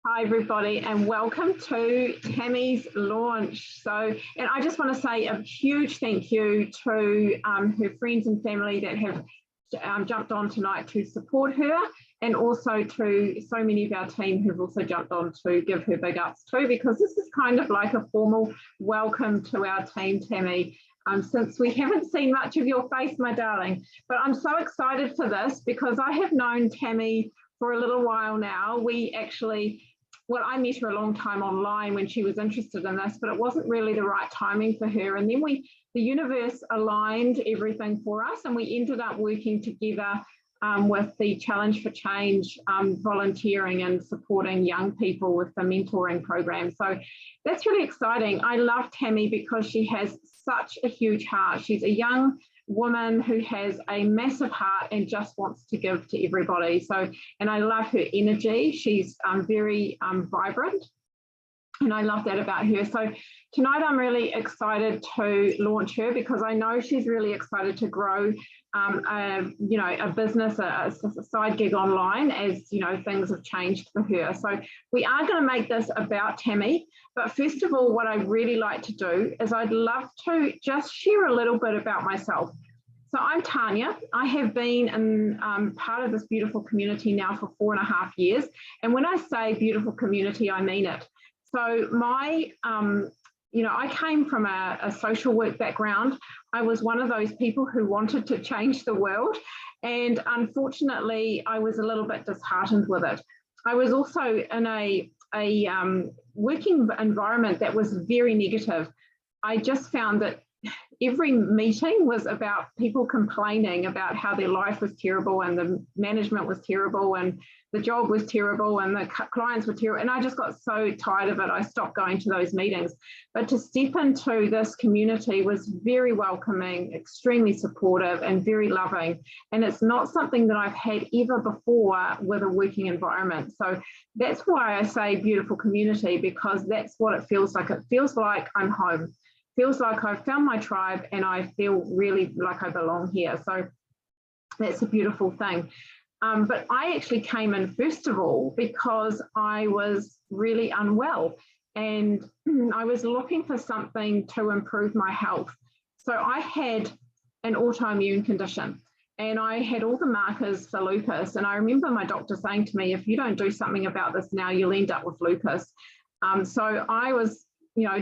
Hi everybody and welcome to Tammy's launch. And I just want to say a huge thank you to her friends and family that have jumped on tonight to support her, and also to so many of our team who've also jumped on to give her big ups too, because this is kind of like a formal welcome to our team, Tammy. Since we haven't seen much of your face, my darling, but I'm so excited for this because I have known Tammy for a little while now. I met her a long time online when she was interested in this, but it wasn't really the right timing for her. And then the universe aligned everything for us, and we ended up working together with the Challenge for Change, volunteering and supporting young people with the mentoring program. So that's really exciting. I love Tammy because she has such a huge heart. She's a young woman who has a massive heart and just wants to give to everybody. And I love her energy. She's very vibrant, and I love that about her. So tonight I'm really excited to launch her because I know she's really excited to grow a business, a side gig online, as things have changed for her. So we are going to make this about Tammy, but first of all, what I'd really like to do is I'd love to just share a little bit about myself. So I'm Tanya. I have been in part of this beautiful community now for 4.5 years. And when I say beautiful community, I mean it. So I came from a social work background. I was one of those people who wanted to change the world. And unfortunately, I was a little bit disheartened with it. I was also in a working environment that was very negative. I just found that every meeting was about people complaining about how their life was terrible and the management was terrible and the job was terrible and the clients were terrible. And I just got so tired of it, I stopped going to those meetings. But to step into this community was very welcoming, extremely supportive and very loving. And it's not something that I've had ever before with a working environment. So that's why I say beautiful community, because that's what it feels like. It feels like I'm home. Feels like I've found my tribe and I feel really like I belong here. So that's a beautiful thing. But I actually came in first of all because I was really unwell and I was looking for something to improve my health. So I had an autoimmune condition and I had all the markers for lupus. And I remember my doctor saying to me, if you don't do something about this now, you'll end up with lupus. So I was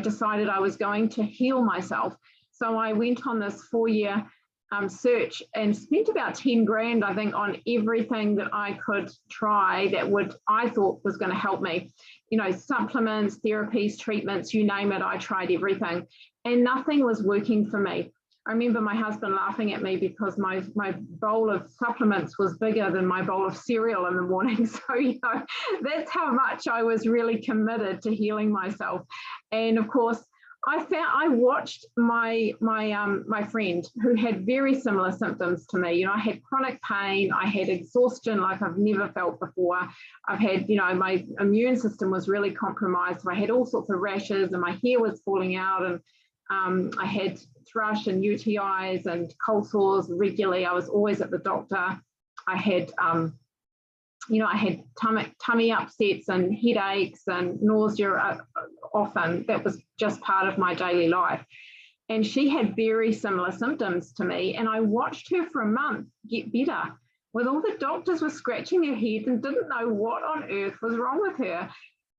decided I was going to heal myself. So I went on this 4-year search and spent about 10 grand, I think, on everything that I could try that I thought was going to help me. Supplements, therapies, treatments, you name it, I tried everything. And nothing was working for me. I remember my husband laughing at me because my bowl of supplements was bigger than my bowl of cereal in the morning. So, that's how much I was really committed to healing myself. And of course, I watched my friend who had very similar symptoms to me. I had chronic pain, I had exhaustion like I've never felt before. I've had, my immune system was really compromised. So I had all sorts of rashes and my hair was falling out, and I had thrush and UTIs and cold sores regularly. I was always at the doctor. I had, I had tummy upsets and headaches and nausea often. That was just part of my daily life. And she had very similar symptoms to me. And I watched her for a month get better. With all the doctors were scratching their heads and didn't know what on earth was wrong with her.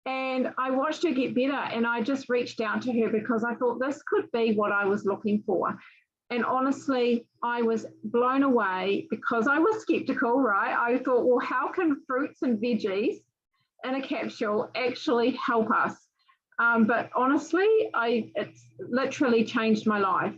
And I watched her get better, and I just reached out to her because I thought this could be what I was looking for. And honestly, I was blown away because I was skeptical, right? I thought, well, how can fruits and veggies in a capsule actually help us? But honestly, it's literally changed my life.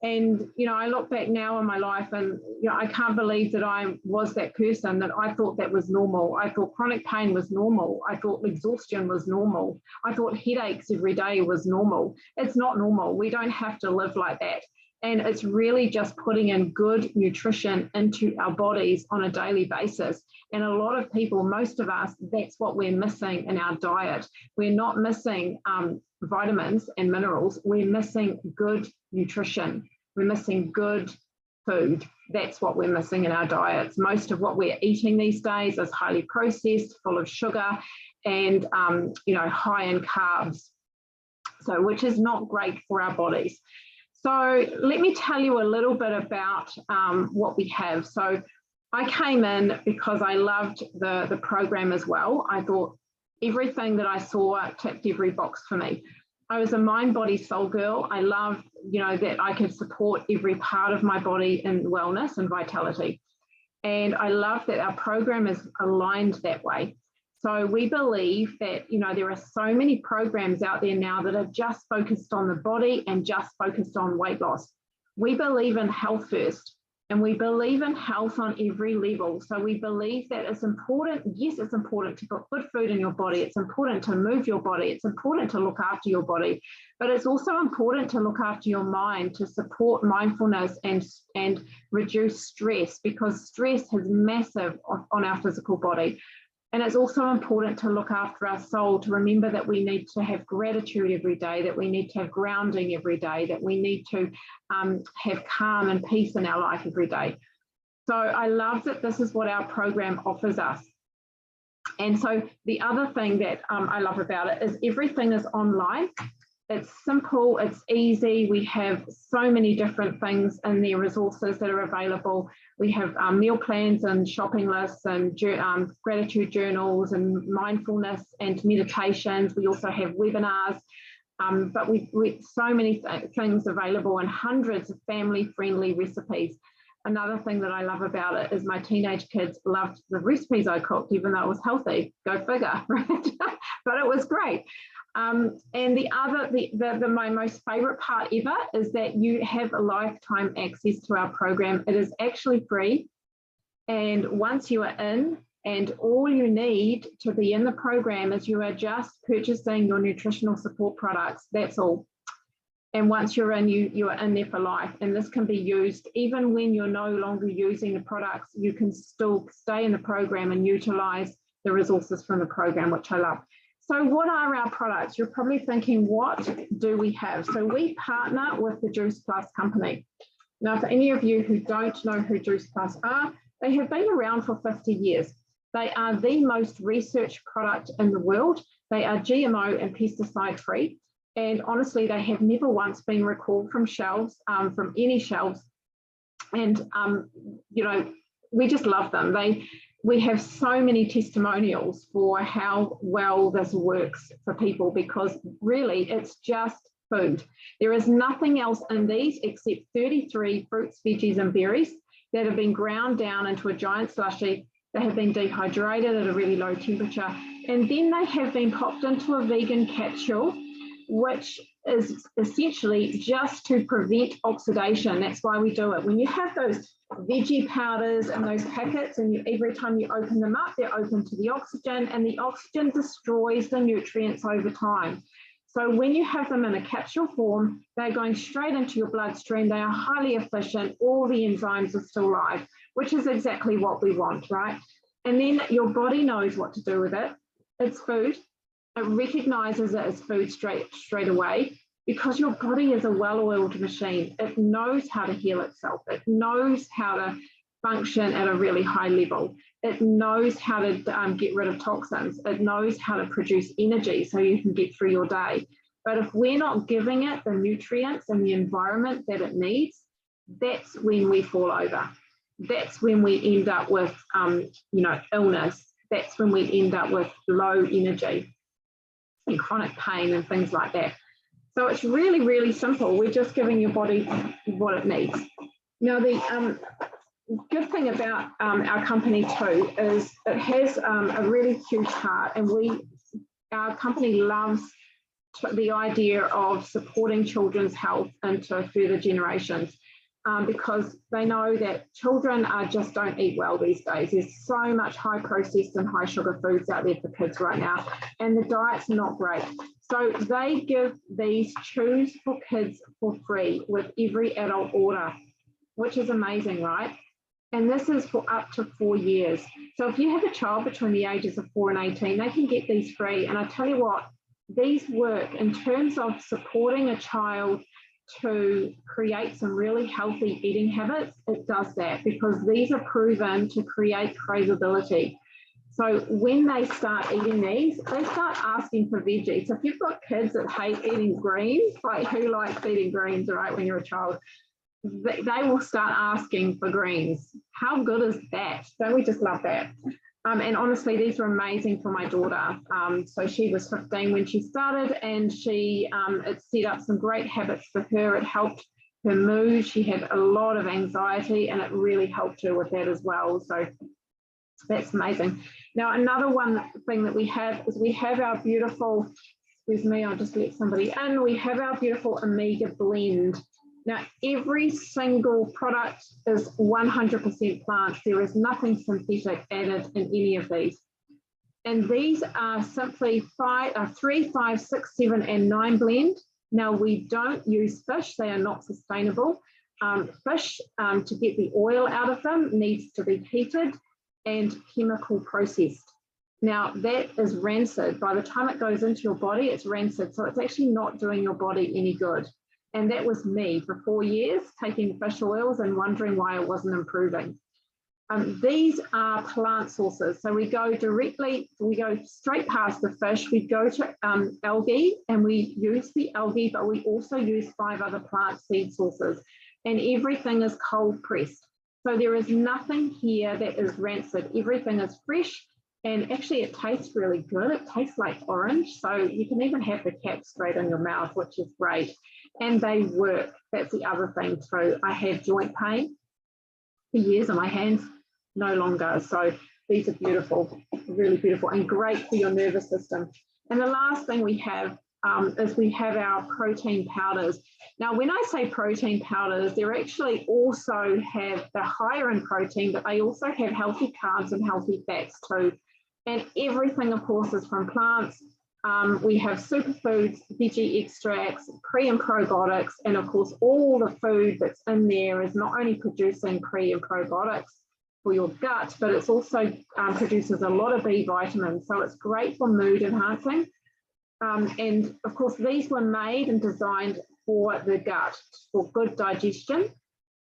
And, I look back now on my life and, I can't believe that I was that person, that I thought that was normal. I thought chronic pain was normal. I thought exhaustion was normal. I thought headaches every day was normal. It's not normal. We don't have to live like that. And it's really just putting in good nutrition into our bodies on a daily basis. And a lot of people, most of us, that's what we're missing in our diet. We're not missing vitamins and minerals. We're missing good nutrition. We're missing good food. that's what we're missing in our diets. Most of what we're eating these days is highly processed, full of sugar, and high in carbs, so which is not great for our bodies. So let me tell you a little bit about what we have. So I came in because I loved the program as well. I thought everything that I saw ticked every box for me. I was a mind, body, soul girl. I loved, that I could support every part of my body in wellness and vitality. And I love that our program is aligned that way. So we believe that, there are so many programs out there now that are just focused on the body and just focused on weight loss. We believe in health first, and we believe in health on every level. So we believe that it's important. Yes, it's important to put good food in your body. It's important to move your body. It's important to look after your body, but it's also important to look after your mind, to support mindfulness and reduce stress, because stress has massive on our physical body. And it's also important to look after our soul, to remember that we need to have gratitude every day, that we need to have grounding every day, that we need to have calm and peace in our life every day. So I love that this is what our program offers us. And so the other thing that I love about it is everything is online. It's simple, it's easy. We have so many different things in there, resources that are available. We have meal plans and shopping lists and gratitude journals and mindfulness and meditations. We also have webinars, but we so many things available and hundreds of family-friendly recipes. Another thing that I love about it is my teenage kids loved the recipes I cooked, even though it was healthy. Go figure, right? But it was great. And my most favorite part ever is that you have a lifetime access to our program. It is actually free. And once you are in, and all you need to be in the program is you are just purchasing your nutritional support products. That's all. And once you're in, you are in there for life. And this can be used even when you're no longer using the products. You can still stay in the program and utilize the resources from the program, which I love. So what are our products? You're probably thinking, what do we have? So we partner with the Juice Plus company. Now, for any of you who don't know who Juice Plus are, they have been around for 50 years. They are the most researched product in the world. They are GMO and pesticide free. And honestly, they have never once been recalled from shelves, from any shelves. And, we just love them. We have so many testimonials for how well this works for people, because really it's just food. There is nothing else in these except 33 fruits, veggies, and berries that have been ground down into a giant slushy. They have been dehydrated at a really low temperature, and then they have been popped into a vegan capsule, which is essentially just to prevent oxidation. That's why we do it. When you have those veggie powders and those packets, and every time you open them up, they're open to the oxygen, and the oxygen destroys the nutrients over time. So when you have them in a capsule form, they're going straight into your bloodstream. They are highly efficient. All the enzymes are still live, which is exactly what we want, right? And then your body knows what to do with it. It's food. It recognizes it as food straight away, because your body is a well-oiled machine. It knows how to heal itself. It knows how to function at a really high level. It knows how to get rid of toxins. It knows how to produce energy so you can get through your day. But if we're not giving it the nutrients and the environment that it needs, that's when we fall over. That's when we end up with, illness. That's when we end up with low energy and chronic pain and things like that. So it's really, really simple. We're just giving your body what it needs. Now, the good thing about our company too is it has a really huge heart, and our company loves the idea of supporting children's health into further generations, because they know that children just don't eat well these days. There's so much high processed and high sugar foods out there for kids right now, and the diet's not great. So they give these Choose for Kids for free with every adult order, which is amazing, right? And this is for up to 4 years. So if you have a child between the ages of 4 and 18, they can get these free. And I tell you what, these work in terms of supporting a child to create some really healthy eating habits, it does that, because these are proven to create craveability. So when they start eating these, they start asking for veggies. So if you've got kids that hate eating greens, like who likes eating greens, right, when you're a child, they will start asking for greens. How good is that? Don't we just love that? And honestly, these were amazing for my daughter. So she was 15 when she started, and it set up some great habits for her. It helped her mood. She had a lot of anxiety, and it really helped her with that as well. So that's amazing. Now, another thing that we have is we have our beautiful, excuse me, I'll just let somebody in. We have our beautiful Omega blend. Now, every single product is 100% plant. There is nothing synthetic added in any of these. And these are simply 3, 5, 6, 7, and 9 blend. Now, we don't use fish. They are not sustainable. Fish, to get the oil out of them, needs to be heated and chemical processed. Now, that is rancid. By the time it goes into your body, it's rancid. So it's actually not doing your body any good. And that was me for 4 years, taking fish oils and wondering why it wasn't improving. These are plant sources. So we go straight past the fish. We go to algae, and we use the algae, but we also use 5 other plant seed sources. And everything is cold pressed. So there is nothing here that is rancid. Everything is fresh. And actually, it tastes really good. It tastes like orange. So you can even have the cap straight in your mouth, which is great. And they work. That's the other thing too. I had joint pain for years in my hands, no longer. So these are beautiful, really beautiful, and great for your nervous system. And the last thing we have is we have our protein powders. Now, when I say protein powders, they actually also have, they're higher in protein, but they also have healthy carbs and healthy fats too. And everything, of course, is from plants. We have superfoods, veggie extracts, pre and probiotics, and of course, all the food that's in there is not only producing pre and probiotics for your gut, but it's also produces a lot of B vitamins. So it's great for mood enhancing. And of course, these were made and designed for the gut, for good digestion,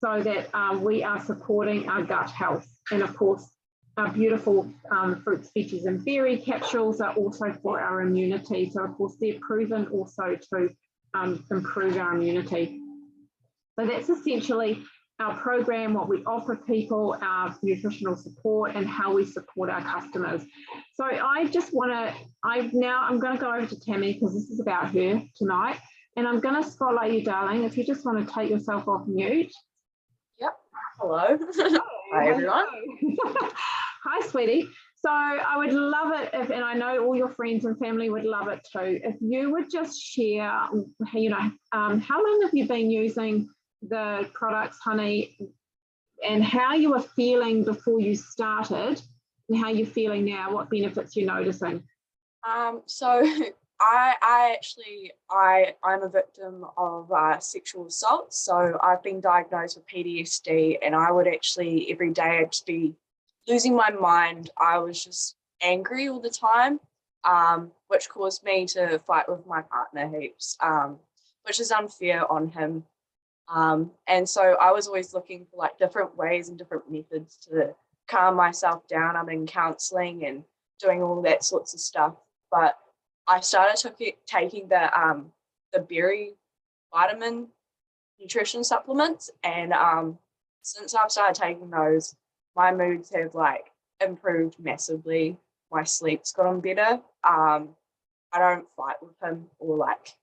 so that we are supporting our gut health. And of course, our beautiful fruits, veggies, and berry capsules are also for our immunity. So of course, they're proven also to improve our immunity. So that's essentially our program, what we offer people, our nutritional support, and how we support our customers. So I just want to, I'm going to go over to Tammy, because this is about her tonight. And I'm going to spotlight you, darling, if you just want to take yourself off mute. Yep. Hello. Hi, everyone. Hi, sweetie. So I would love it if, and I know all your friends and family would love it too, if you would just share, how long have you been using the products, honey, and how you were feeling before you started, and how you're feeling now, what benefits you're noticing? So I'm a victim of sexual assault. So I've been diagnosed with PTSD, and I would actually, every day I'd just be losing my mind. I was just angry all the time, which caused me to fight with my partner heaps, which is unfair on him. And so I was always looking for like different ways and different methods to calm myself down. I'm in counseling and doing all that sorts of stuff. But I started taking the berry vitamin nutrition supplements, and since I've started taking those, my moods have like improved massively. My sleep's gotten better. I don't fight with him or like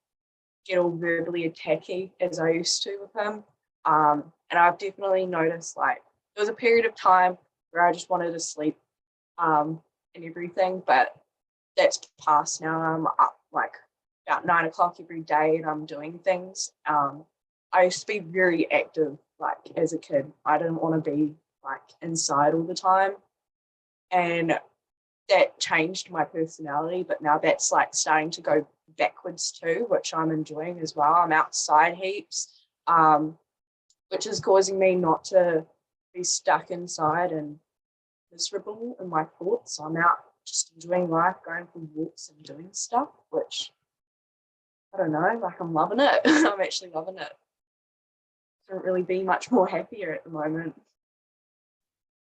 get all verbally attacky as I used to with him. And I've definitely noticed like there was a period of time where I just wanted to sleep and everything, but that's past now. I'm up like about 9 o'clock every day and I'm doing things. I used to be very active like as a kid. I didn't want to be like inside all the time, and that changed my personality, but now that's like starting to go backwards too, which I'm enjoying as well. I'm outside heaps, which is causing me not to be stuck inside and miserable in my thoughts. So I'm out just enjoying life, going for walks and doing stuff, which I don't know, like I'm loving it. I'm actually loving it. couldn't really be much more happier at the moment.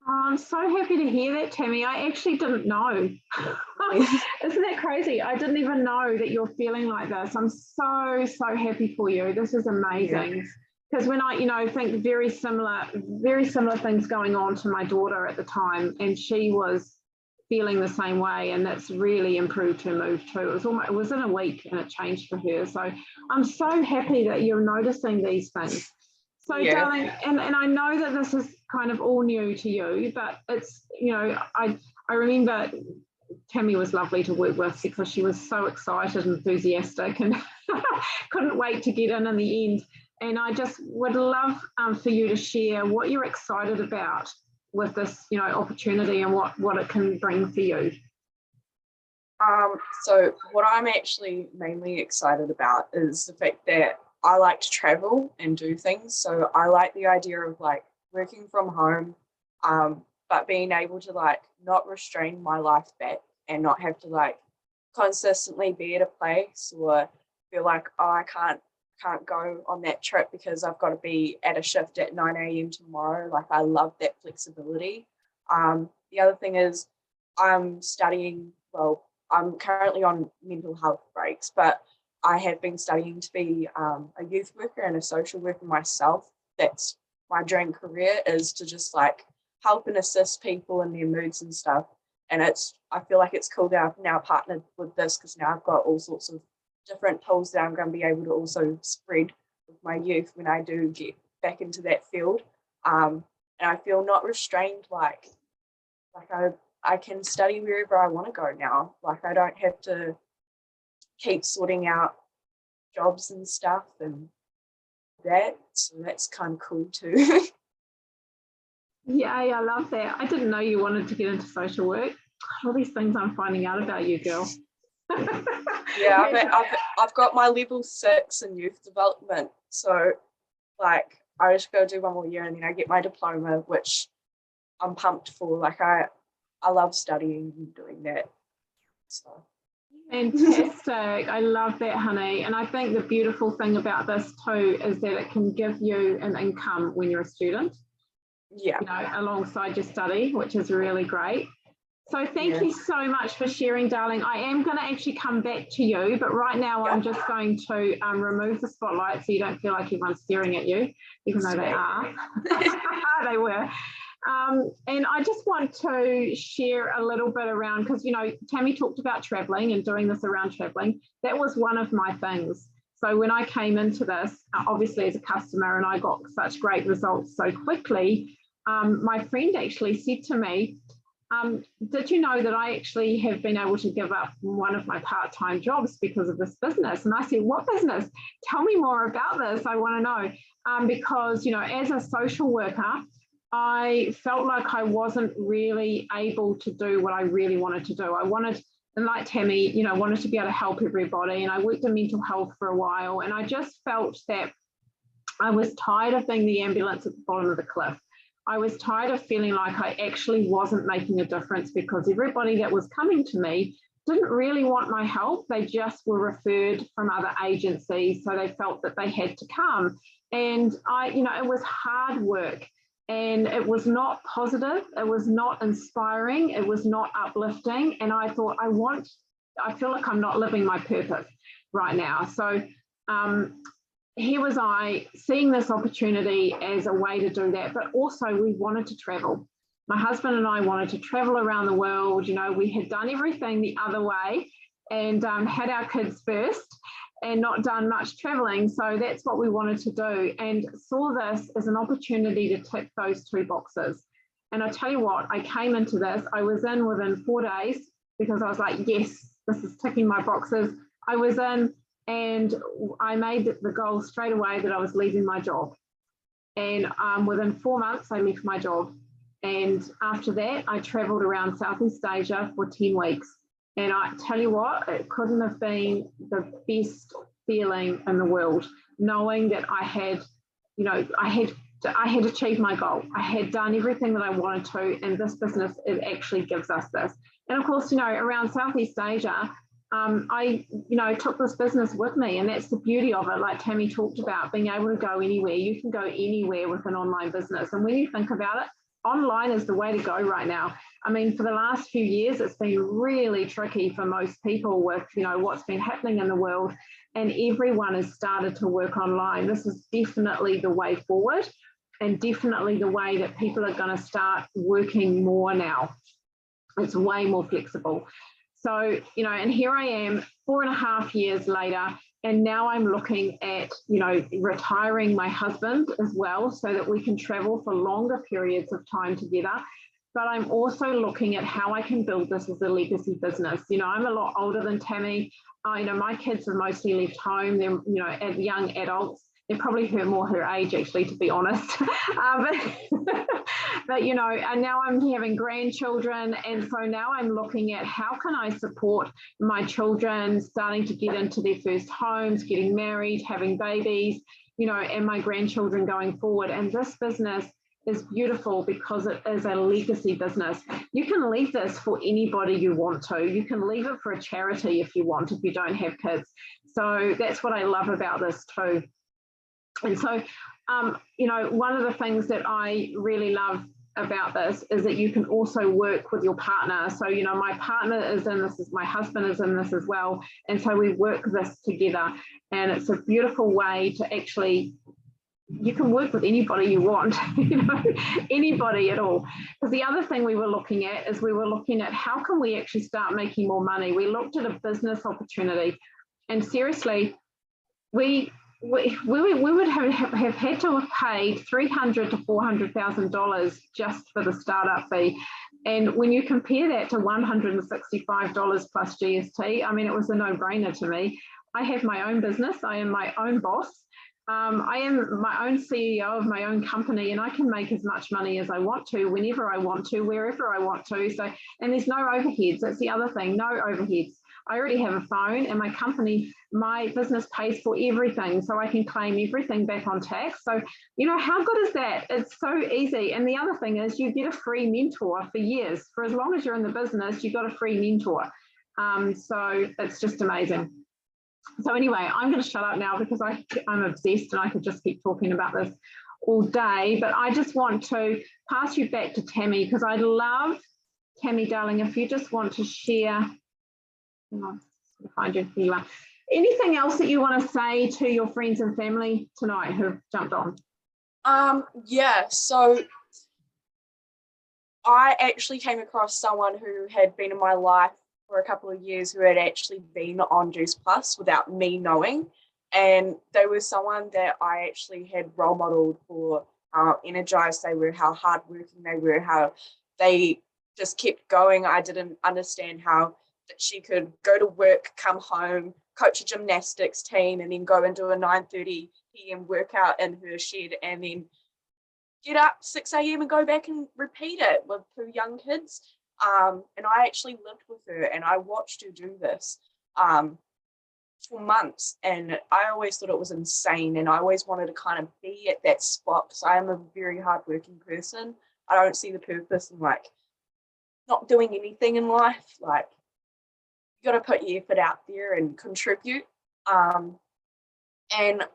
Oh, I'm so happy to hear that, Tammy. I actually didn't know. Isn't that crazy? I didn't even know that you're feeling like this. I'm so, so happy for you. This is amazing. Because when I, think very similar things going on to my daughter at the time, and she was feeling the same way, and that's really improved her mood too. It was in a week and it changed for her. So I'm so happy that you're noticing these things. So darling, and I know that this is kind of all new to you, but it's, I remember Tammy was lovely to work with because she was so excited and enthusiastic and couldn't wait to get in the end. And I just would love for you to share what you're excited about with this, opportunity and what it can bring for you. So what I'm actually mainly excited about is the fact that I like to travel and do things. So I like the idea of like working from home, but being able to like not restrain my life back and not have to like consistently be at a place or feel like, oh, I can't go on that trip because I've got to be at a shift at 9 a.m. tomorrow. Like I love that flexibility. The other thing is I'm studying, well, I'm currently on mental health breaks, but I have been studying to be a youth worker and a social worker myself. That's my dream career, is to just like help and assist people in their moods and stuff. And I feel like it's cool that I've now partnered with this because now I've got all sorts of different tools that I'm going to be able to also spread with my youth when I do get back into that field. And I feel not restrained, like I can study wherever I want to go now. Like I don't have to keep sorting out jobs and stuff and that. So that's kind of cool too. Yeah, I love that. I didn't know you wanted to get into social work. All these things I'm finding out about you, girl. Yeah, I've got my level 6 in youth development. So like I just go do one more year and then I get my diploma, which I'm pumped for. Like I love studying and doing that. So fantastic. I love that, honey. And I think the beautiful thing about this too is that it can give you an income when you're a student. Yeah. Alongside your study, which is really great. So thank you so much for sharing, darling. I am going to actually come back to you, but right now I'm just going to remove the spotlight so you don't feel like everyone's staring at you, even though they are. They were. And I just want to share a little bit around, because, Tammy talked about traveling and doing this around traveling. That was one of my things. So when I came into this, obviously as a customer, and I got such great results so quickly, my friend actually said to me, did you know that I actually have been able to give up one of my part-time jobs because of this business? And I said, what business? Tell me more about this. I want to know. Because, as a social worker, I felt like I wasn't really able to do what I really wanted to do. I wanted, and like Tammy, wanted to be able to help everybody. And I worked in mental health for a while. And I just felt that I was tired of being the ambulance at the bottom of the cliff. I was tired of feeling like I actually wasn't making a difference because everybody that was coming to me didn't really want my help. They just were referred from other agencies. So they felt that they had to come. And it was hard work. And it was not positive, it was not inspiring, it was not uplifting. And I thought, I feel like I'm not living my purpose right now. So here was I seeing this opportunity as a way to do that, but also we wanted to travel. My husband and I wanted to travel around the world. We had done everything the other way and had our kids first and not done much traveling. So that's what we wanted to do, and saw this as an opportunity to tick those 2 boxes. And I tell you what, I came into this, I was in within 4 days because I was like, yes, this is ticking my boxes. I was in and I made the goal straight away that I was leaving my job. And within 4 months, I left my job. And after that, I traveled around Southeast Asia for 10 weeks. And I tell you what, it couldn't have been the best feeling in the world, knowing that I had achieved my goal. I had done everything that I wanted to, and this business, it actually gives us this. And of course, around Southeast Asia, I, took this business with me, and that's the beauty of it. Like Tammy talked about, being able to go anywhere. You can go anywhere with an online business. And when you think about it, online is the way to go right now. I mean, for the last few years, it's been really tricky for most people with, what's been happening in the world, and everyone has started to work online. This is definitely the way forward, and definitely the way that people are going to start working more now. It's way more flexible. So, and here I am 4.5 years later, and now I'm looking at, retiring my husband as well, so that we can travel for longer periods of time together. But I'm also looking at how I can build this as a legacy business. I'm a lot older than Tammy. My kids have mostly left home. They're, young adults. They're probably more her age, actually, to be honest. But and now I'm having grandchildren. And so now I'm looking at how can I support my children starting to get into their first homes, getting married, having babies, and my grandchildren going forward. And this business is beautiful because it is a legacy business. You can leave this for anybody you want to. You can leave it for a charity if you want, if you don't have kids. So that's what I love about this too. And so, one of the things that I really love about this is that you can also work with your partner. So, my partner is in this, my husband is in this as well. And so we work this together, and it's a beautiful way to actually, you can work with anybody you want, anybody at all. Because the other thing we were looking at is how can we actually start making more money? We looked at a business opportunity, and seriously, we would have had to have paid $300,000 to $400,000 just for the startup fee. And when you compare that to $165 plus GST, I mean, it was a no-brainer to me. I have my own business. I am my own boss. I am my own CEO of my own company, and I can make as much money as I want to, whenever I want to, wherever I want to. So, and there's no overheads. That's the other thing, no overheads. I already have a phone, and my business pays for everything, so I can claim everything back on tax. So, how good is that? It's so easy. And the other thing is you get a free mentor for years. For as long as you're in the business, you got a free mentor. So it's just amazing. So anyway, I'm going to shut up now because I'm obsessed and I could just keep talking about this all day. But I just want to pass you back to Tammy, because I'd love, Tammy, darling, if you just want to share. I'll find you. Here you are. Anything else that you want to say to your friends and family tonight who've jumped on? Yeah, so I actually came across someone who had been in my life for a couple of years who had actually been on Juice Plus without me knowing. And they were someone that I actually had role modeled for how energized they were, how hardworking they were, how they just kept going. I didn't understand how that she could go to work, come home, coach a gymnastics team, and then go and do a 9:30 p.m. workout in her shed, and then get up 6 a.m. and go back and repeat it with 2 young kids. And I actually lived with her, and I watched her do this for months, and I always thought it was insane, and I always wanted to kind of be at that spot because I am a very hardworking person. I don't see the purpose in not doing anything in life. You got to put your effort out there and contribute. And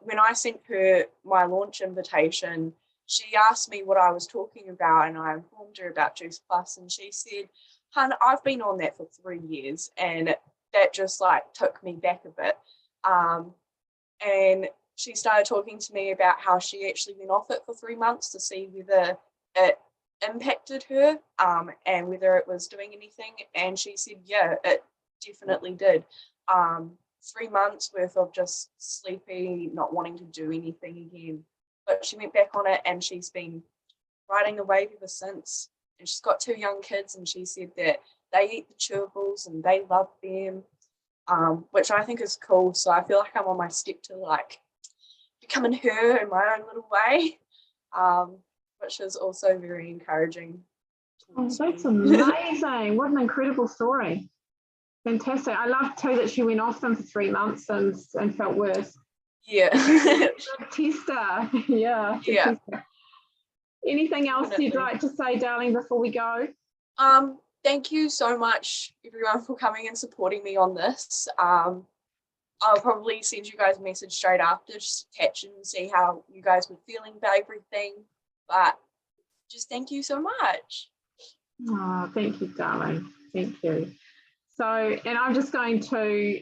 when I sent her my launch invitation, she asked me what I was talking about, and I informed her about Juice Plus, and she said, "Hun, I've been on that for 3 years," and that just took me back a bit. And she started talking to me about how she actually went off it for 3 months to see whether it impacted her and whether it was doing anything. And she said, yeah, it definitely did. 3 months worth of just sleepy, not wanting to do anything again. But she went back on it, and she's been riding the wave ever since. And she's got 2 young kids, and she said that they eat the chewables and they love them, which I think is cool. So I feel like I'm on my step to becoming her in my own little way, which is also very encouraging. Oh, that's amazing. What an incredible story. Fantastic. I love too that she went off them for 3 months and felt worse. Yeah. Tester. Yeah. Yeah. Anything else you'd like to say, darling, before we go? thank you so much, everyone, for coming and supporting me on this. I'll probably send you guys a message straight after, just to catch and see how you guys were feeling about everything. But just thank you so much. Oh, thank you, darling. Thank you. So, and I'm just going to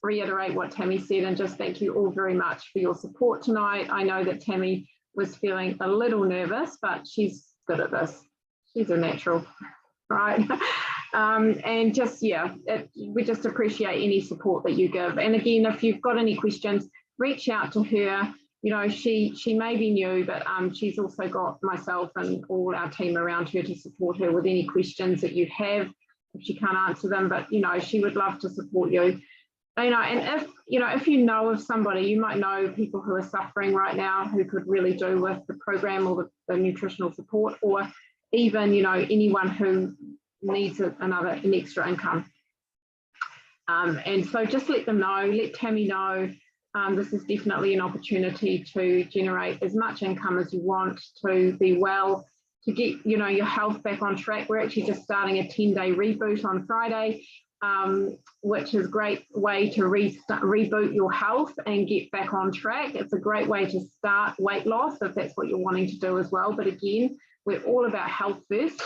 reiterate what Tammy said and just thank you all very much for your support tonight. I know that Tammy was feeling a little nervous, but she's good at this. She's a natural, right? And just, yeah, we just appreciate any support that you give. And again, if you've got any questions, reach out to her. You know, she may be new, but she's also got myself and all our team around her to support her with any questions that you have if she can't answer them. But, you know, she would love to support you. You know, and if you know of somebody, you might know people who are suffering right now who could really do with the program or the nutritional support, or even, you know, anyone who needs an extra income. And so just let them know, let Tammy know. This is definitely an opportunity to generate as much income as you want, to be well, to get, you know, your health back on track. We're actually just starting a 10-day reboot on Friday, which is a great way to reboot your health and get back on track. It's a great way to start weight loss if that's what you're wanting to do as well. But again, we're all about health first.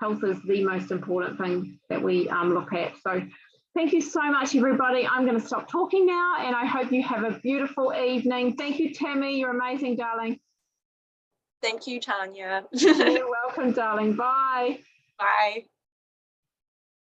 Health is the most important thing that we look at. So thank you so much, everybody. I'm going to stop talking now, and I hope you have a beautiful evening. Thank you, Tammy. You're amazing, darling. Thank you, Tanya. You're welcome, darling. Bye. Bye.